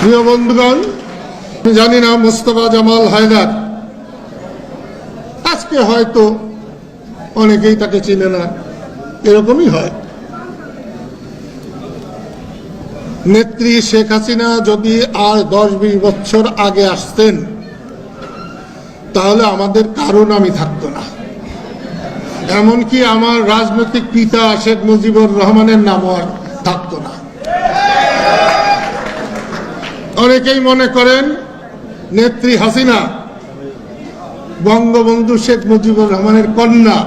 প্রিয় বন্ধুগণ, জানি না মোস্তফা জামাল হায়দার, আজকে হয়তো অনেকেই তাকে চিনে না, এরকমই হয়। নেত্রী শেখ হাসিনা যদি আর 10-20 বছর আগে আসতেন তাহলে আমাদের কারো নামই থাকতো না, এমনকি আমার রাজনৈতিক পিতা শেখ মুজিবুর রহমানের নামও আর থাকতো না। অনেকেই মনে করেন নেত্রী হাসিনা বঙ্গবন্ধু শেখ মুজিবুর রহমানের কন্যা।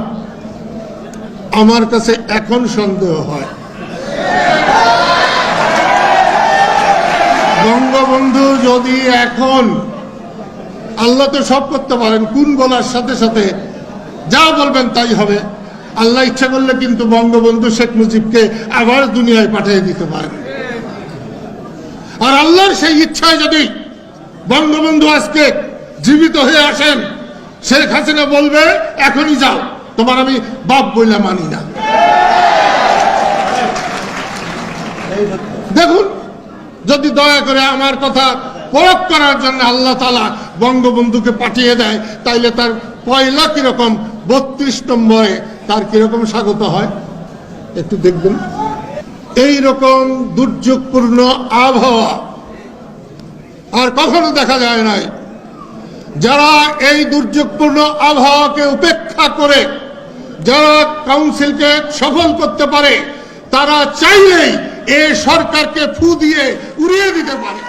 আমার কাছে এখন সন্দেহ হয়, বঙ্গবন্ধু যদি এখন, আল্লাহ তো সব করতে পারেন, কোন বলার সাথে সাথে যা বলবেন তাই হবে। আল্লাহ ইচ্ছা করলে কিন্তু বঙ্গবন্ধু শেখ মুজিবকে আবার দুনিয়ায় পাঠিয়ে দিতে পারেন। আর আল্লাহর সেই ইচ্ছায় যদি বঙ্গবন্ধু আজকে জীবিত হয়ে আসেন, শেখ হাসিনা বলবে এখনই যাও, তোমার আমি বাপ বইলা মানি না। দেখুন, যদি দয়া করে আমার কথা প্রয়োগ করার জন্য আল্লাহ তাআলা বঙ্গবন্ধুকে পাঠিয়ে দেয়, তাইলে তার পয়লা কিরকম 32 নম্বরে তার কিরকম স্বাগত হয় একটু দেখবেন। এই রকম দুর্যোগপূর্ণ আবহাওয়া আর কখনো দেখা যায় নাই। যারা এই দুর্যোগপূর্ণ আবহাওয়াকে উপেক্ষা করে যারা কাউন্সিলকে সফল করতে পারে, তারা চাইলেই এই সরকারকে ফু দিয়ে উড়িয়ে দিতে পারে।